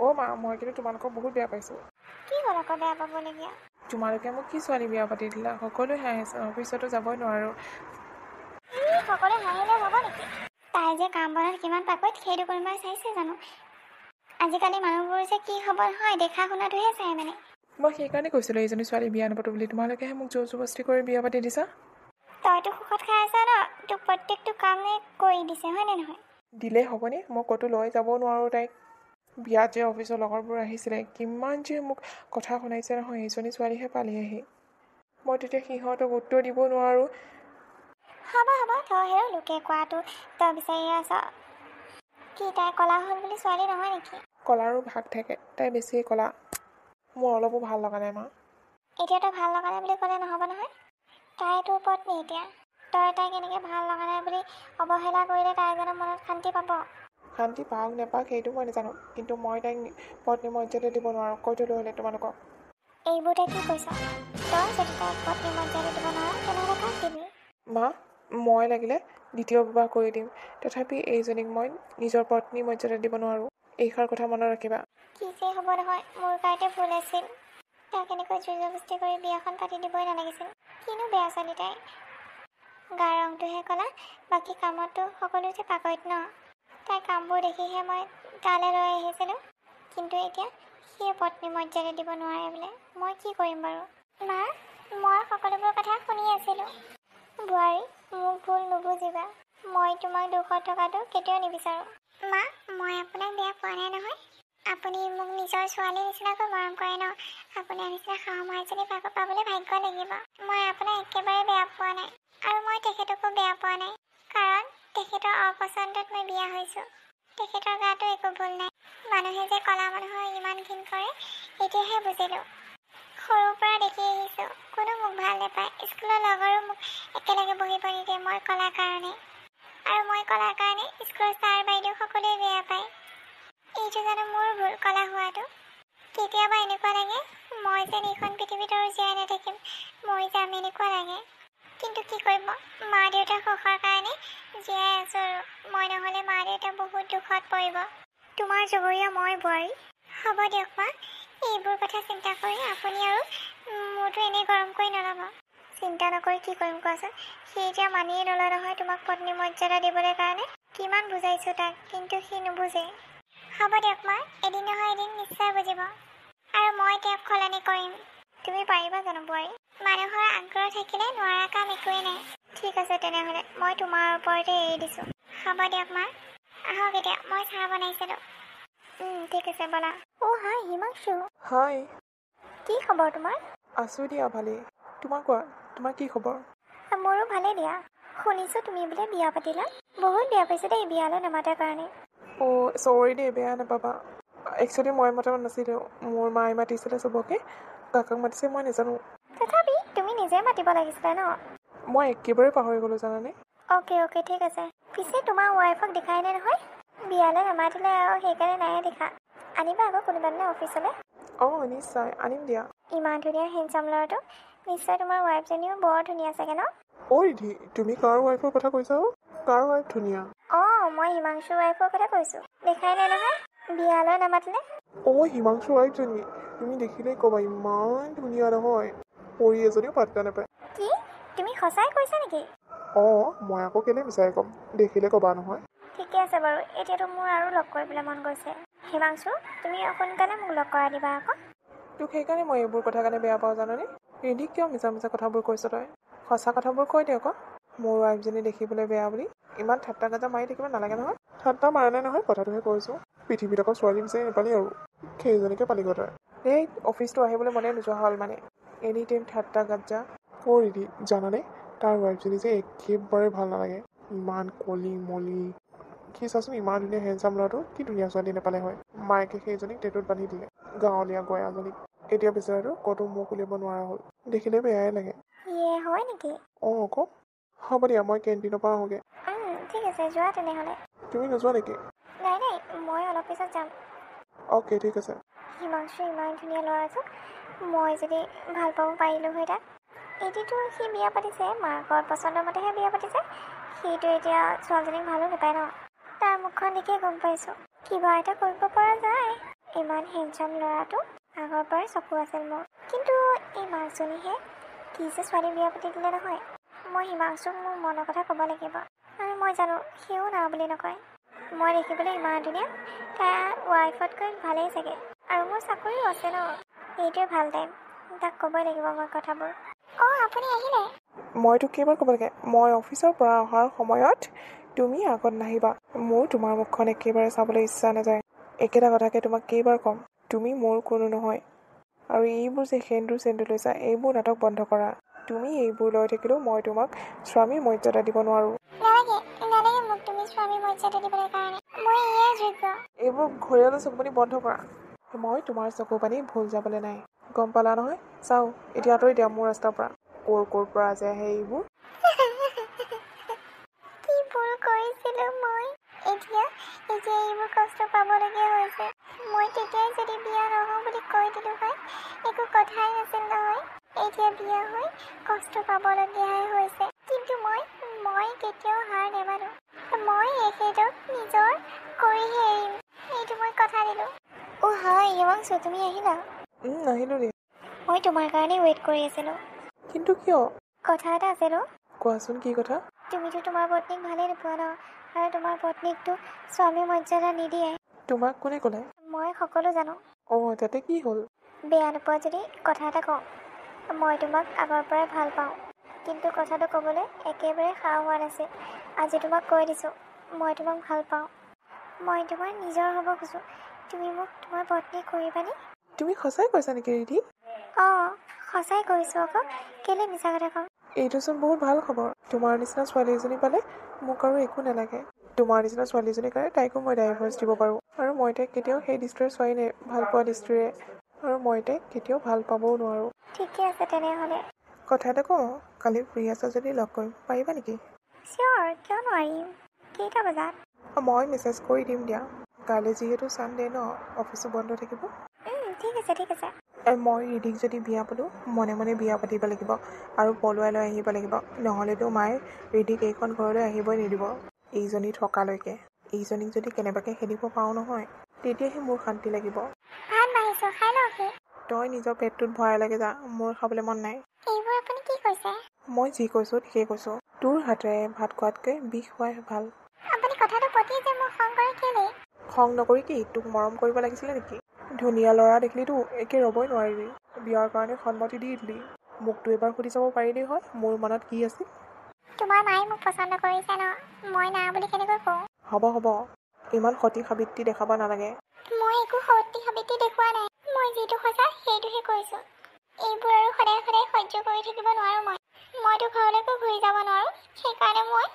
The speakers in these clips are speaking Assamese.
অ' মা, মই কিন্তু তোমালোকক বহুত বেয়া পাইছোঁ। কি হ'ল আকৌ বেয়া পাবলগীয়া? তোমালোকে মোক কি ছোৱালী বিয়া পাতি দিলা? সকলোৱে হাঁহিছে, অফিচতো যাবই নোৱাৰোঁ। সকলোৱে হাঁহিলে হ'ব নেকি? তাই যে কাম বনত কিমান পাকৈত সেইটো কোনোবাই চাইছে জানো? আজিকালি মানুহবোৰ যে কি খবৰ হয় দেখা শুনাটোহে চাই মানে। মই সেইকাৰণে কৈছিলোঁ এইজনী ছোৱালী বিয়া নাপাতো বুলি, তোমালোকেহে মোক জোৰ জবস্তি কৰি বিয়া পাতি দিছা। তইতো সুখত খাই আছা ন, তোক প্ৰত্যেকটো কামে কৰি দিছে হয়নে নহয়? দিলেই হ'বনে? মই ক'তো লৈ যাবও নোৱাৰোঁ তাইক। বিয়াত যে অফিচৰ লগৰবোৰ আহিছিলে, কিমান যে মোক কথা শুনাইছে নহয়, এইজনী ছোৱালীহে পালেহি। মই তেতিয়া সিহঁতক উত্তৰ দিব নোৱাৰোঁ। হ'ব তই হেৰ লোকে কোৱাটো তই বিচাৰি আছ। কি তাই কলা হ'ল বুলি ছোৱালী নহয় নেকি? কলাৰো ভাগ থাকে, তাই বেছিয়ে কলা। মোৰ অলপো ভাল লগা নাই মা। এতিয়া তই ভাল লগা নাই বুলি ক'লে নহ'ব নহয়। তাই তোৰ পত্নী এতিয়া। তই তাইক এনেকৈ ভাল লগা নাই বুলি অৱহেলা কৰিলে তাই জানো মনত শান্তি পাব? শান্তি পাওক নেপাওক সেইটো মই নাজানো, কিন্তু মই তাইক পত্নী মৰ্যাদা দিব নোৱাৰোঁ। কৈ থলো হ'লে তোমালোকক। এইবোৰ তই কি কৈছ? তই যদি তাইক পত্নী মৰ্যাদা দিব নোৱাৰ তেনেহ'লে কাক দিবি? মা, মই লাগিলে দ্বিতীয় বিবাহ কৰি দিম, তথাপি এইজনীক মই নিজৰ পত্নী মৰ্যাদা দিব নোৱাৰোঁ। এইষাৰ কথা মনত ৰাখিবা। কি যে হ'ব নহয়, মোৰ গাতে ভুল আছিল। তাইক এনেকৈ জোৰ জবস্তি কৰি বিয়াখন পাতি দিবই নালাগিছিল। কিনো বেয়া ছোৱালী তাই। গাৰ ৰংটোহে ক'লা, বাকী কামতো সকলো যে পাকৈত ন। তাইৰ কামবোৰ দেখিহে মই তালৈ লৈ আহিছিলোঁ, কিন্তু এতিয়া সিয়ে পত্নী মৰ্যাদা দিব নোৱাৰে বোলে। মই কি কৰিম বাৰু? মা, মই সকলোবোৰ কথা শুনি আছিলোঁ। বোৱাৰী, মোক ভুল নুবুজিবা। মই তোমাক দুখত থকাটো কেতিয়াও নিবিচাৰোঁ। মা, মই আপোনাক বেয়া পোৱা নাই নহয়। আপুনি মোক নিজৰ ছোৱালীৰ নিচিনাকৈ মৰম কৰে ন। আপোনাৰ নিচিনা শাহুমা এজনী পাবলৈ ভাগ্য লাগিব। মই আপোনাক একেবাৰে বেয়া পোৱা নাই, আৰু মই তেখেতকো বেয়া পোৱা নাই, কাৰণ তেখেতৰ অপচন্দত মই বিয়া হৈছোঁ। তেখেতৰ গাতো একো ভুল নাই। মানুহে যে কলা মানুহৰ ইমান ঘিণ কৰে এতিয়াহে বুজিলোঁ। সৰুৰ পৰা দেখি আহিছোঁ, কোনো মোক ভাল নাপায়। স্কুলৰ লগৰো মোক একেলগে বহিব নিদিয়ে মই কলাৰ কাৰণে, আৰু মই কলাৰ কাৰণে স্কুলৰ ছাৰ বাইদেউ সকলোৱে বেয়া পায়। এইটো জানো মোৰ ভুল কলা হোৱাটো? কেতিয়াবা এনেকুৱা লাগে মই যেন এইখন পৃথিৱীত আৰু জীয়াই নাথাকিম, মই যাম এনেকুৱা লাগে। কিন্তু কি কৰিব, মা দেউতাৰ সুখৰ কাৰণে জীয়াই আছোঁ আৰু। মই নহ'লে মা দেউতা বহুত দুখত পৰিব। তোমাৰ জগৰীয়া মই বোৱাৰী। হ'ব দিয়ক মা, এইবোৰ কথা চিন্তা কৰি আপুনি আৰু মোৰতো এনেই গৰম কৰি নল'ব। চিন্তা নকৰি কি কৰিম কোৱাচোন? সি এতিয়া মানিয়ে নলয় নহয় তোমাক পত্নী মৰ্যাদা দিবলৈ কাৰণে। কিমান বুজাইছোঁ তাক, কিন্তু সি নুবুজে। হ'ব দিয়ক মা, এদিন নহয় এদিন নিশ্চয় বুজিব, আৰু মই তেওঁক সলনি কৰিম। তুমি পাৰিবা জানো বোৱাৰী? মানুহৰ আগ্ৰহ থাকিলে নোৱাৰা কাম একোৱেই নাই। ঠিক আছে তেনেহ'লে, মই তোমাৰ ওপৰতে এৰি দিছোঁ। হ'ব দিয়ক মা, আহক এতিয়া, মই চাহ বনাইছিলোঁ। ঠিক আছে ব'লা। অ' হাই হিমাংশু। হাই। কি খবৰ তোমাৰ? আছোঁ দিয়া ভালেই। তোমাৰ কোৱা, তোমাৰ কি খবৰ? মোৰো ভালেই দিয়া। শুনিছোঁ তুমি বোলে বিয়া পাতিলা। বহুত বেয়া পাইছোঁ দেই বিয়ালৈ নামাতাৰ কাৰণে। অ' চৰি দেই, বেয়া নাপাবা। একচুৱেলি মই মতা নাছিলোঁ, মোৰ মায়ে মাতিছিলে চবকে। কাকাক মাতিছে মই নাজানো। তথাপি তুমি নিজে মাতিব লাগিছিলে ন। মই একেবাৰে পাহৰি গ'লোঁ জানানে। অ'কে ঠিক আছে। পিছে তোমাৰ ৱাইফক দেখাই নাই নহয়? বিয়ালৈ নামাতিলে আৰু সেইকাৰণে নায়ে দেখা। আনিবা আকৌ কোনোবাদিনা অফিচলৈ। অঁ নিশ্চয় আনিম দিয়া। ইমান ধুনীয়া হেণ্ডচাম ল'ৰাটো, নিশ্চয় তোমাৰ ৱাইফজনীও বৰ ধুনীয়া চাগে ন? অ' ৰিধি, তুমি কাৰ ৱাইফৰ কথা কৈছা? কাৰ ৱাইফ ধুনীয়া? অঁ মই হিমাংশুৰ ৱাইফৰ কথা কৈছোঁ। দেখাই নাই নহয়, বিয়ালৈ নামাতিলে। অ' হিমাংশুৰ ৱাইফজনী, তুমি দেখিলেই ক'বা ইমান ধুনীয়া নহয়, পৰী এজনীও পাত্তা নাপায়। কি? তুমি সঁচাই কৈছা নেকি? অঁ মই আকৌ কেলৈ মিছাই ক'ম, দেখিলে ক'বা নহয়। ঠিকে আছে বাৰু, এতিয়াতো মোৰ আৰু লগ কৰিবলৈ মন গৈছে। হিমাংশু, তুমি সোনকালে মোক লগ কৰাই দিবা আকৌ। তোক সেইকাৰণে মই এইবোৰ কথা কাৰণে বেয়া পাওঁ জানানে। ৰিধিক কিয় মিছা কথাবোৰ কৈছ তই? সঁচা কথাবোৰ কৈ দে আকৌ। মোৰ ৱাইফজনী দেখিবলৈ বেয়া বুলি ইমান ঠাট্টা গাজা মাৰি থাকিব নালাগে নহয়। ঠাট্টা মাৰা নাই নহয়, কথাটোহে কৈছোঁ। পৃথিৱীত আকৌ ছোৱালী বিচাৰি নাপালি আৰু সেইজনীকে পালি গৈ তই। এই অফিচটো আহিবলৈ মনে নোযোৱা হ'ল মানে, এনি টাইম ঠাট্টা গাজা। অ' ৰিধি জানানে, তাৰ ৱাইফজনী যে একেবাৰে ভাল নালাগে। ইমান কলি মলি। সি চাচোন ইমান ধুনীয়া হেণ্ডচাম ল'ৰাটো, কি ধুনীয়া ছোৱালী নাপালে হয়। মায়েকে সেইজনীক টেটুত বান্ধি দিলে, গাঁৱলীয়া গয়াজনীক। এতিয়া বিচাৰটো ক'তো মুখ উলিয়াব নোৱাৰা হ'ল। দেখিলে বেয়াই লাগে। ইয়ে হয় নেকি? অঁ আকৌ। হ'ব দিয়া, মই কেণ্টিনৰ পৰা আহোঁগৈ। ঠিক আছে, যোৱা তেনেহ'লে। তুমি নোযোৱা নেকি? নাই মই অলপ পিছত যাম। অ'কে ঠিক আছে। হিমাংশু ইমান ধুনীয়া ল'ৰাটোক মই যদি ভাল পাব পাৰিলোঁ হয় তাক। এতিয়াতো সি বিয়া পাতিছে, মাকৰ পচন্দৰ মতেহে বিয়া পাতিছে। সিটো এতিয়া ছোৱালীজনীক ভালো নাপায় ন। তাৰ মুখখন দেখিয়ে গম পাইছোঁ, কিবা এটা কৰিব পৰা যায়। ইমান হেণ্ডচাম ল'ৰাটো আগৰ পৰাই চকু আছিল মোৰ। কিন্তু এই মাকজনীহে কি যে ছোৱালী বিয়া পাতি দিলে নহয়। মই হিমাংশুক মোৰ মনৰ কথা ক'ব লাগিব, আৰু মই জানো সিও না বুলি নকয়। মই দেখিবলৈ ইমান ধুনীয়া, তাৰ ৱাইফতকৈ ভালেই চাগে, আৰু মোৰ চাকৰিও আছে ন। এইটোৱে ভাল টাইম, তাক ক'বই লাগিব মই কথাবোৰ। অঁ, আপুনি আহিলে? মই তোক কেইবাৰ ক'ব লাগে, মই অফিচৰ পৰা অহাৰ সময়ত তুমি আগত নাহিবা। মোৰ তোমাৰ মুখখন একেবাৰে চাবলৈ ইচ্ছা নাযায়। একেটা কথাকে তোমাক কেইবাৰ ক'ম, তুমি মোৰ কোনো নহয়। আৰু এইবোৰ যে সেন্দুৰ চেন্দুৰ লৈছা, এইবোৰ নাটক বন্ধ কৰা। তুমি এইবোৰ লৈ থাকিলেও মই তোমাক স্বামীৰ মৰ্যাদা দিব নোৱাৰোঁ। নালাগে মোক তুমি স্বামী মৰ্যাদা দিবলৈ কাৰণে, মই এয়াই যোগ্য। এইবোৰ ঘৰিয়ালৰ চকুপানী বন্ধ কৰা। মই তোমাৰ চকুপানী ভুল যাবলৈ নাই, গম পালা নহয়? চাওঁ এতিয়া আঁতৰি দিয়া মোৰ ৰাস্তাৰ পৰা। ক'ৰ পৰা যে আহে এইবোৰ। কি ভুল কৰিছিলোঁ মই? এতিয়া এইবোৰ কষ্ট পাবলগীয়া হৈছে। মই তেতিয়াই যদি বিয়া নহওঁ বুলি কৈ দিলোঁ হয়, একো কথাই নাছিল নহয়। এতিয়া বিয়া হৈ কষ্ট পাবলগীয়াহে হৈছে। কিন্তু মই কেতিয়াও হাৰ নেমানো। মই এখেতক নিজৰ কৰিহে এৰিম, এইটো মই কথা দিলোঁ। অ' হয় হিমাংশু, তুমি আহিলা? আহিলোঁ দেই। মই তোমাৰ কাৰণে ৱেইট কৰি আছিলোঁ। কিন্তু কিয়? কথা এটা আছিল অ'। কোৱাচোন কি কথা? তুমিতো তোমাৰ পত্নীক ভালেই নোপোৱা ন, আৰু তোমাৰ পত্নীকতো স্বামী মৰ্যাদা নিদিয়ে। তোমাক কোনে ক'লে? মই সকলো জানো। অঁ, তাতে কি হ'ল? বেয়া নোপোৱা যদি কথা এটা কওঁ। মই তোমাক আগৰ পৰাই ভাল পাওঁ, কিন্তু কথাটো ক'বলৈ একেবাৰে সাহ হোৱা নাছিল। আজি তোমাক কৈ দিছোঁ, মই তোমাক ভাল পাওঁ। মই তোমাৰ নিজৰ হ'ব খোজোঁ। তুমি মোক তোমাৰ পত্নী কৰিবানে? তুমি সঁচাই কৈছা নেকি ৰিধি? অঁ, সঁচাই কৈছোঁ আকৌ, কেলৈ মিছা কথা ক'ম? এইটোচোন বহুত ভাল খবৰ। তোমাৰ নিচিনা ছোৱালী এজনী পালে মোক আৰু একো নালাগে। তোমাৰ নিচিনা ছোৱালীজনীৰ কাৰণে তাইকো মই ডাইভৰ্চ দিব পাৰোঁ। আৰু মই তাইক কেতিয়াও সেই দৃষ্টিৰে চোৱাই নাই, ভাল পোৱা দৃষ্টিৰে। আৰু মই তাইক কেতিয়াও ভাল পাবও নোৱাৰোঁ। ঠিকে আছে তেনেহ'লে। কথা এটা কওঁ, কালি ফ্ৰী আছা যদি লগ কৰিব পাৰিবা নেকি? চিয়'ৰ, কিয় নোৱাৰিম। কেইটা বজাত? মই মেছেজ কৰি দিম দিয়া। কাইলৈ যিহেতু ছানডে ন, অফিচো বন্ধ থাকিব। ঠিক আছে ঠিক আছে। মই ৰিধিক যদি বিয়া পাতোঁ, মনে মনে বিয়া পাতিব লাগিব আৰু পলুৱাই লৈ আহিব লাগিব। নহ'লেতো মায়ে ৰিধিক এইখন ঘৰলৈ আহিবই নিদিব। এইজনী থকালৈকে। এইজনীক যদি কেনেবাকৈ খেদিব পাৰোঁ নহয়, তেতিয়াহে মোৰ শান্তি লাগিব। ভাত বাঢ়িছোঁ, খাই লওঁ কি? তই নিজৰ পেটটোত ভৰাই লাগে যা, মোৰ খাবলৈ মন নাই। এইবোৰ আপুনি কি কৈছে? মই যি কৈছোঁ ঠিকেই কৈছোঁ। তোৰ হাতেৰে ভাত খোৱাতকৈ বিষ খোৱাই ভাল। আপুনি কথাটো পতি যে মোক খং কৰে কেলৈ? খং নকৰি কি, তোক মৰম কৰিব লাগিছিলে নেকি? ধুনীয়া ল'ৰা দেখিলিতো একে ৰ'বই নোৱাৰিবি। বিয়াৰ কাৰণে সন্মতি দি দিলি। মোকতো এবাৰ সুধি চাব পাৰিলি হয়, মোৰ মনত কি আছিল। তোমাৰ মায়ে মোক পচন্দ কৰিছে ন, মই না বুলি কেনেকৈ কওঁ? হ'ব, ইমান সতী সাবিত্ৰী দেখাব নালাগে। মই একো সতী সাবিত্ৰী দেখুওৱা নাই। মই যিটো সঁচা সেইটোহে কৈছোঁ। এইবোৰ আৰু সদায় সদায় সহ্য কৰি থাকিব নোৱাৰোঁ মই। মইতো ঘৰলৈকো ঘূৰি যাব নোৱাৰোঁ, সেইকাৰণে মই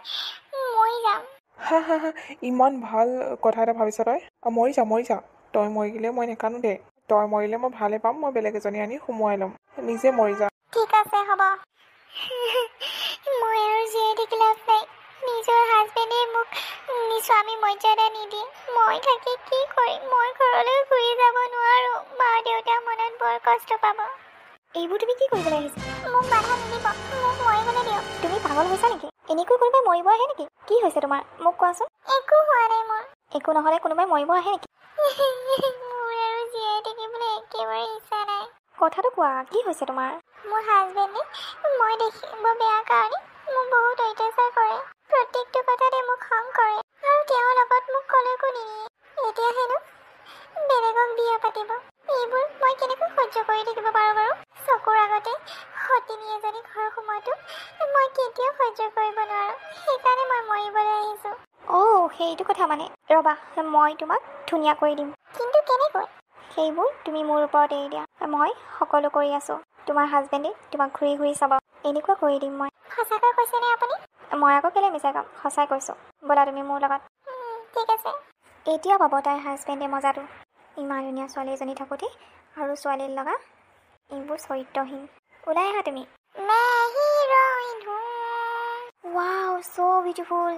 মৰি যাম। হা, ইমান ভাল কথা এটা ভাবিছ তই। মৰি যা। তই মৰি গ'লে মই নেকানো দে। তই মৰিলে মই ভালে পাম, মই বেলেগ এজনী আনি সোমোৱাই ল'ম। নিজে মৰি যা। ঠিক আছে হ'ব। মই আৰু জীয়াই থাকি লাভ নাই। নিজৰ হাজবেণ্ডে মোক স্বামী মৰ্যাদা নিদিয়ে। মই থাকি কি কৰিম? মই ঘৰলৈ ঘূৰি যাব নোৱাৰোঁ। মা দেউতা মনত বৰ কষ্ট পাব। এইবোৰ তুমি কি কৰিবলৈ আহিছা? মোক বাধা নিদিব, মোক মৰিবলৈ দিয়ক। তুমি পাগল হৈছা নেকি? এনেকৈ কোনোবাই মৰিব আহে নেকি? কি হৈছে তোমাৰ? মোক কোৱাচোন। একো হোৱা নাই মোৰ। একো নহ'লে কোনোবাই মৰিব আহে নেকি? মোৰ আৰু জীয়াই থাকিবলৈ একেবাৰে ইচ্ছা নাই। কথাটো কোৱা, কি হৈছে তোমাৰ? মোৰ হাজবেণ্ডে মই দেখিব বেয়া কাৰণে মোক বহুত অত্যাচাৰ কৰে। প্ৰত্যেকটো কথাতে মোক খং কৰে, আৰু তেওঁৰ লগত মোক কলৈকো নিনিয়ে। এতিয়া হেনো বেলেগক বিয়া পাতিব। এইবোৰ মই কেনেকৈ সহ্য কৰি থাকিব পাৰোঁ বাৰু? চকুৰ আগতে সতিনী এজনী ঘৰ সোমোৱাটো মই কেতিয়াও সহ্য কৰিব নোৱাৰোঁ। সেইকাৰণে মই মৰিবলৈ আহিছোঁ। অ', সেইটো কথা মানে। ৰ'বা, মই তোমাক ধুনীয়া কৰি দিম। কিন্তু কেনেকৈ? সেইবোৰ তুমি মোৰ ওপৰত এৰি দিয়া। মই সকলো কৰি আছোঁ। তোমাৰ হাজবেণ্ডে তোমাক ঘূৰি ঘূৰি চাব। এনেকুৱা কৰি দিম মই। সঁচাকৈ কৈছেনে আপুনি? মই আকৌ কেলৈ মিছা ক'ম? সঁচাই কৈছোঁ। ব'লা তুমি মোৰ লগত। ঠিক আছে। এতিয়া পাব তাইৰ হাজবেণ্ডে মজাটো। ইমান ধুনীয়া ছোৱালী এজনী থাকোঁতে আৰু ছোৱালীৰ লগা এইবোৰ চৰিত্ৰহীন। ওলাই আহা তুমি। ৱাও, ছ' বিউটিফুল।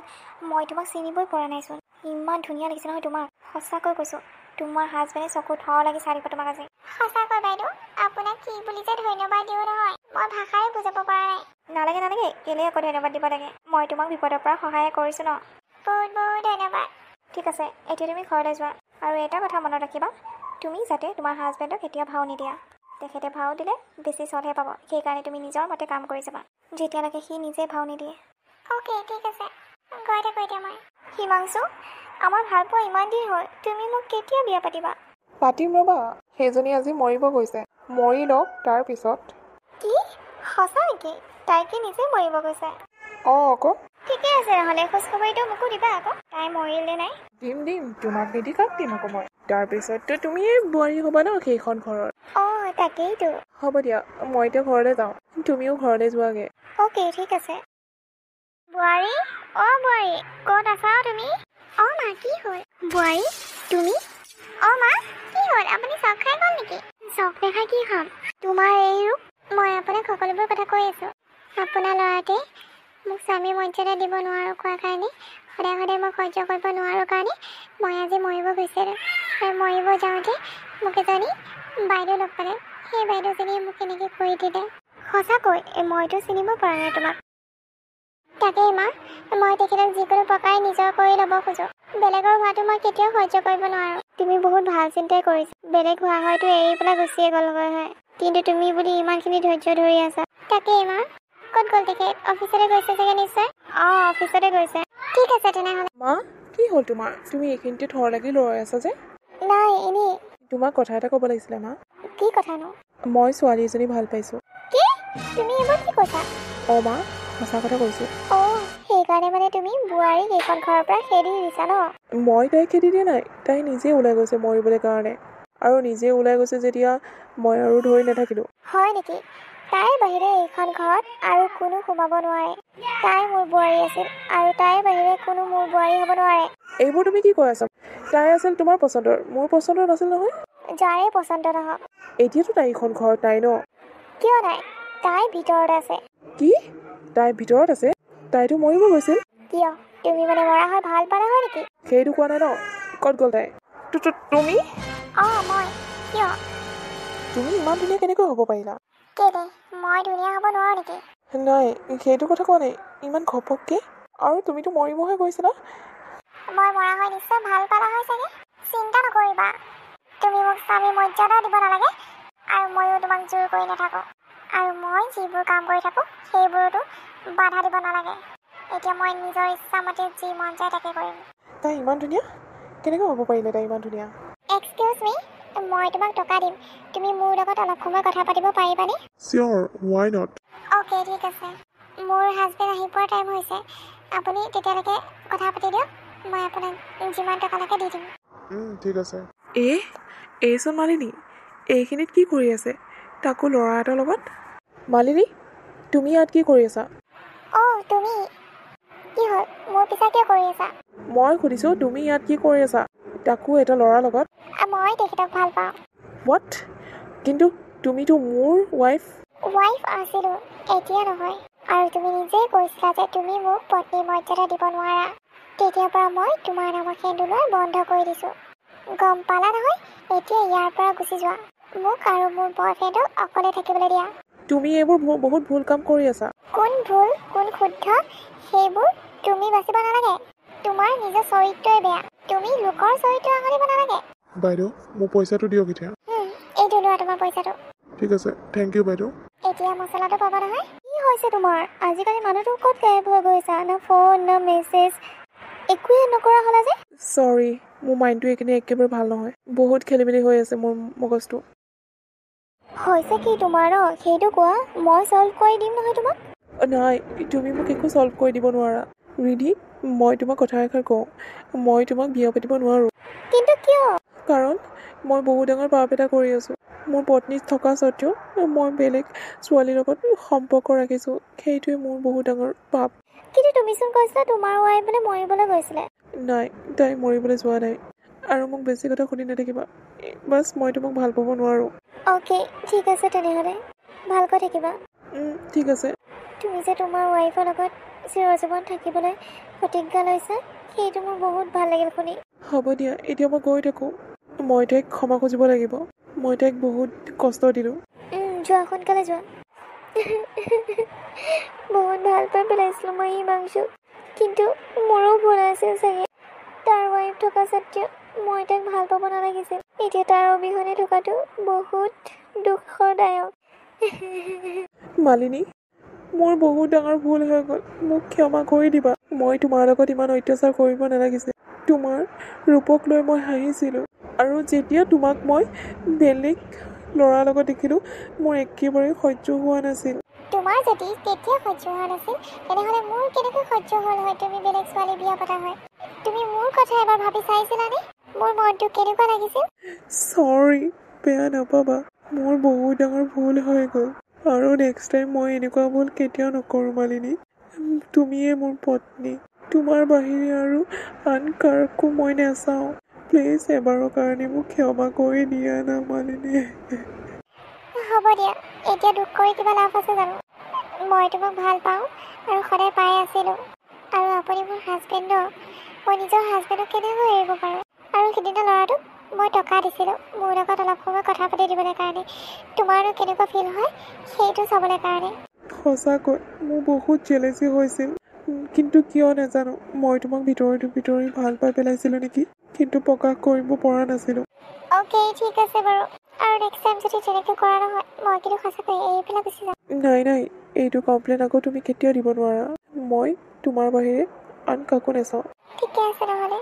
মই তোমাক চিনিবই পৰা নাইচোন। ইমান ধুনীয়া লাগিছে নহয় তোমাক। সঁচাকৈ কৈছোঁ, তোমাৰ হাজবেণ্ডে চকু থৰ লাগি চাই দিব তোমাক আজি। সঁচাকৈ বাইদেউ, আপোনাক কি বুলি যে ধন্যবাদ দিওঁ নহয়, মই ভাষাৰে বুজাব পৰা নাই। নালাগে, কেলৈ আকৌ ধন্যবাদ দিব লাগে? মই তোমাক বিপদৰ পৰা সহায় কৰিছোঁ ন। বহুত ধন্যবাদ। ঠিক আছে, এতিয়া তুমি ঘৰলৈ যোৱা। আৰু এটা কথা মনত ৰাখিবা, তুমি যাতে তোমাৰ হাজবেণ্ডক এতিয়া ভাও নিদিয়া। তেখেতে ভাও দিলে বেছি চলহে পাব, সেইকাৰণে তুমি নিজৰ মতে কাম কৰি যাবা যেতিয়ালৈকে সি নিজে ভাও নিদিয়ে। অ'কে ঠিক আছে, গৈ থাকোঁ এতিয়া মই। হিমাংশু, আমাৰ ভাল পোৱা ইমান দিন হ'ল, তুমি মোক কেতিয়া বিয়া পাতিবা? পাতিম ৰ'বা, সেইজনী আজি মৰিব গৈছে, মৰি লওক তাৰপিছত। কি সঁচা নেকি? তাই কি নিজে মৰিব গৈছে? অঁ আকৌ। ঠিকে আছে নহ'লে, খোজখবৰিটো মোকো দিবা আকৌ, তাই মৰিলে নাই। দিম তোমাক নিদি কাক দিম আকৌ মই। তাৰপিছততো তুমিয়ে বোৱাৰী হ'বা ন সেইখন ঘৰৰ। অঁ তাকেইতো। হ'ব দিয়া, মই এতিয়া ঘৰলৈ যাওঁ, তুমিও ঘৰলৈ যোৱাগৈ। অ'কে ঠিক আছে। বোৱাৰী, অঁ বোৱাৰী, ক'ত আছা তুমি? অঁ মা কি হ'ল? বোৱাৰী তুমি? অঁ মা কি হ'ল, আপুনি চক খাই গ'ল নেকি? চক দেখাই কি খাম? তোমাৰ এই ৰূপ। মই আপোনাক সকলোবোৰ কথা কৈ আছোঁ। আপোনাৰ ল'ৰাটোৱে মোক স্বামী মৰ্যাদা দিব নোৱাৰোঁ কোৱাৰ কাৰণে, সদায় সদায় মই সহ্য কৰিব নোৱাৰোঁ কাৰণে মই আজি মৰিব গৈছিলোঁ। আৰু মৰিব যাওঁতে মোক এজনী বাইদেউ লগ পালে, সেই বাইদেউজনীয়ে মোক কেনেকৈ কৰি দিলে। সঁচাকৈ মইতো চিনিব পৰা নাই তোমাক। তাকেই মা, মই তেখেতক যিকোনো প্ৰকাৰে নিজৰ কৰি ল'ব খোজোঁ। বেলেগৰ হোৱাটো মই কেতিয়াও সহ্য কৰিব নোৱাৰোঁ। তুমি বহুত ভাল চিন্তাই কৰিছা। বেলেগ হোৱা হয়তো এৰি পেলাই গুচিয়ে গ'লগৈ হয়, কিন্তু তুমি বুলি ইমানখিনি ধৈৰ্য ধৰি আছা। তাকেই মা। ক'ত গ'ল তেখেত? অফিচলৈ গৈছে চাগে নিশ্চয়। অঁ অফিচতে গৈছে। ঠিক আছে তেনেহ'লে। মা কি হ'ল তোমাৰ? তুমি এইখিনিতে থৰ লাগি লৰাই আছা যে? নাই এনেই। তোমাক কথা এটা ক'ব লাগিছিলে মা। কি কথানো? মই ছোৱালী এজনী ভাল পাইছোঁ। কি? তুমি এইবোৰ কি কৈছা? অঁ মা, সঁচা কথা কৈছোঁ। অঁ সেইকাৰণে মানে তুমি বোৱাৰীক এইখন ঘৰৰ পৰা খেদি দিছা ন? মই তাইক খেদি দিয়া নাই, তাই নিজে ওলাই গৈছে মৰিবলৈ কাৰণে। আৰু নিজে ওলাই গৈছে যেতিয়া মই আৰু ধৰি নাথাকিলোঁ। হয় নেকি? তাইৰ বাহিৰে এইখন ঘৰত আৰু কোনো সোমাব নোৱাৰে। তাই মোৰ বোৱাৰী আছিল আৰু তাইৰ বাহিৰে কোনো মোৰ বোৱাৰী হ'ব নোৱাৰে। এইবোৰ তুমি কি কৈ আছা? তাই আছিল তোমাৰ পচন্দৰ, মোৰ পচন্দৰ নাছিল নহয়। যাৰে পচন্দ নহওক। এতিয়াতো তাই এইখন ঘৰত নাই ন? কিয় নাই? তাই ভিতৰত আছে। কি? তাই ভিতৰত আছে? তাইতো মৰিব গৈছিল। কিয়? তুমি মানে মৰা হয় ভাল পালা হয় নেকি? সেইটো কোৱা নাই ন। ক'ত গ'ল তাই? তুমি? অঁ মই। কিয়? তুমি ইমান ধুনীয়া কেনেকৈ হ'ব পাৰিলা? কেলে? মই ধুনীয়া হ'ব নোৱাৰোঁ নেকি? নাই, সেইটো কথা কোৱা নাই। ইমান ঘপককে? আৰু তুমিতো মৰিবহে গৈছিলা। মই মৰা হয় নিশ্চয় ভাল পালা হয় চাগে। চিন্তা নকৰিবা, তুমি মোক স্বামী মৰ্যাদা দিব নালাগে আৰু ময়ো তোমাক জোৰ কৰি নাথাকোঁ। আৰু মই যিবোৰ কাম কৰি থাকোঁ সেইবোৰতো বাধা দিব নালাগে। এতিয়া মই নিজৰ ইচ্ছামতে যি মন যায় তাকে কৰিম। তাই ইমান ধুনীয়া? কেনেকৈ হ'ব পাৰিলে তাই ইমান ধুনীয়া? এক্সকিউজ মি, মই তোমাক টকা দিম, তুমি মোৰ লগত অলপ সময় কথা পাতিব পাৰিবানে? চিয়'ৰ, ৱাই নট? অ'কে ঠিক আছে। মোৰ হাজবেণ্ড আহি পোৱাৰ টাইম হৈছে, আপুনি তেতিয়ালৈকে কথা পাতি দিয়ক, মই আপোনাক যিমান টকা লাগে দি দিম। ঠিক আছে। এইচোন মালিনী, এইখিনিত কি কৰি আছে? তাকো ল'ৰা এটাৰ লগত? মালিনী, তুমি ইয়াত কি কৰি আছা? অঁ তুমি? কি হ'ল, মোৰ পিছা কিয় কৰি আছা? মই সুধিছোঁ তুমি ইয়াত কি কৰি আছা? তাকো এটা ল'ৰাৰ লগত? মই তেখেতক ভাল পাওঁ। হোৱাট? কিন্তু তুমিতো মোৰ ৱাইফ। ৱাইফ আছিলোঁ, এতিয়া নহয়। আৰু তুমি নিজেই কৈছিলা যে তুমি মোক পত্নী মৰ্যাদা দিব নোৱাৰা। তেতিয়াৰ পৰা মই তোমাৰ নামত সেন্দুৰ বন্ধ কৰি দিছোঁ। গম পালা নহয়? এতিয়া ইয়াৰ পৰা গুচি যোৱা। মোক আৰু মোৰ বয়ফ্ৰেণ্ডক অকলে থাকিবলৈ দিয়া। তুমি এইবোৰ বহুত ভুল কাম কৰি আছা। কোন ভুল কোন শুদ্ধ সেইবোৰ তুমি বাচিব নালাগে। তোমাৰ নিজৰ চৰিত্ৰই বেয়া, তুমি লোকৰ চৰিত্ৰ আঙুলিব নালাগে। বাইদেউ, মোৰ পইচাটো দিয়ক এতিয়া। এইটো লোৱা তোমাৰ পইচাটো। ঠিক আছে, থেংক ইউ বাইদেউ। এতিয়া মছলাটো পাবা নহয়। কি হৈছে তোমাৰ? আজিকালি মানুহটো ক'ত গায়ব হৈ গৈছা? না ফোন না মেছেজ একোৱে নকৰা হ'লা যে? চৰি, মোৰ মাইণ্ডটো এইখিনি একেবাৰে ভাল নহয়। বহুত খেলি মেলি হৈ আছে মোৰ মগজটো। হৈছে কি তোমাৰ ন? সেইটো কোৱা, মই ছল্ভ কৰি দিম নহয় তোমাক। নাই, তুমি মোক একো ছল্ভ কৰি দিব নোৱাৰা। ৰিধি, মই তোমাক কথা এষাৰ কওঁ, মই তোমাক বিয়া পাতিব নোৱাৰোঁ। কিন্তু কিয়? কাৰণ মই বহুত ডাঙৰ পাপ এটা কৰি আছোঁ। মোৰ পত্নী থকা স্বত্বেও মই বেলেগ ছোৱালীৰ লগত সম্পৰ্ক ৰাখিছোঁ। সেইটোৱে মোৰ বহুত ডাঙৰ পাপ। কিন্তু তুমিচোন কৈছিলা তোমাৰ ৱাইফ বোলে মৰিবলৈ গৈছিলে। নাই, তাই মৰিবলৈ যোৱা নাই। আৰু মোক বেছি কথা শুনি নাথাকিবা। বাছ মই তোমাক ভাল পাব নোৱাৰোঁ। অ'কে ঠিক আছে তেনেহ'লে, ভালকৈ থাকিবা। ঠিক আছে। তুমি যে তোমাৰ ৱাইফৰ লগত চিৰজীৱন থাকিবলৈ প্ৰতিজ্ঞা লৈছা, সেইটো মোৰ বহুত ভাল লাগিল শুনি। হ'ব দিয়া, এতিয়া মই গৈ থাকোঁ। মই তাইক ক্ষমা খুজিব লাগিব। মই তাইক বহুত কষ্ট দিলোঁ। যোৱা সোনকালে যোৱা। বহুত ভাল পাই পেলাইছিলোঁ মই হিমাংশুক, কিন্তু মোৰো ভুল আছিল চাগে। তাৰ ৱাইফ থকা স্বত্বেও মই তাক ভাল পাব নালাগিছিল। এতিয়া তাৰ অবিহনে থকাটো বহুত দুখদায়ক। মালিনী, মোৰ বহুত ডাঙৰ ভুল হৈ গ'ল, মোক ক্ষমা কৰি দিবা। মই তোমাৰ লগত ইমান অত্যাচাৰ কৰিব নালাগিছিল। তোমাৰ ৰূপক লৈ মই হাঁহিছিলোঁ, আৰু যেতিয়া তোমাক মই বেলেগ ল'ৰাৰ লগত দেখিলোঁ, মোৰ একেবাৰে সহ্য হোৱা নাছিল। তোমাৰ যদি তেতিয়া সহ্য হোৱা নাছিল, তেনেহ'লে মোৰ কেনেকৈ সহ্য হ'ল হয় তুমি বেলেগ ছোৱালী বিয়া পতা হয়? তুমি মোৰ কথা এবাৰ ভাবি চাইছিলানে? মোৰ মনটো কেনেকুৱা লাগিছিল? চৰি, বেয়া নাপাবা। মোৰ বহুত ডাঙৰ ভুল হৈ গ'ল, আৰু নেক্সট টাইম মই এনেকুৱা ভুল কেতিয়াও নকৰোঁ মালিনী। তুমিয়ে মোৰ পত্নী, তোমাৰ বাহিৰে আৰু আন কাকো মই নাচাওঁ। প্লিজ এবাৰৰ কাৰণে মোক ক্ষমা কৰি দিয়া না মালিনী। হ'ব দিয়া, এতিয়া দুখ কৰি কিবা লাভ আছে জানো? মই তোমাক ভাল পাওঁ আৰু সদায় পাই আছিলোঁ, আৰু আপুনি মোৰ হাজবেণ্ড ন। মই নিজৰ হাজবেণ্ডক কেনেকৈ এৰিব পাৰোঁ? আৰু সিদিনা ল'ৰাটোক মই টকা দিছিলোঁ মোৰ লগত অলপ সময় কথা পাতি দিবলৈ কাৰণে। তোমাৰনো কেনেকুৱা ফিল হয় সেইটো চাবলৈ কাৰণে। সঁচাকৈ মোৰ বহুত জেলেচি হৈছিল, কিন্তু কিয় নাজানো, মই তোমাক ভিতৰি ভাল পাই পেলাইছিলোঁ নেকি, কিন্তু প্ৰকাশ কৰিব পৰা নাছিলোঁ। অ'কে, ঠিক আছে বাৰু। আৰু নেক্সট টাইম যদি তেনেকৈ কৰা নহয়, মই কিন্তু সঁচাকৈ এৰি পেলাই গুচি যাম। নাই, এইটো কমপ্লেইন আকৌ তুমি কেতিয়াও দিব নোৱাৰা। মই তোমাৰ বাহিৰে আন কাকো নাচাওঁ। ঠিকে আছে নহ'লে।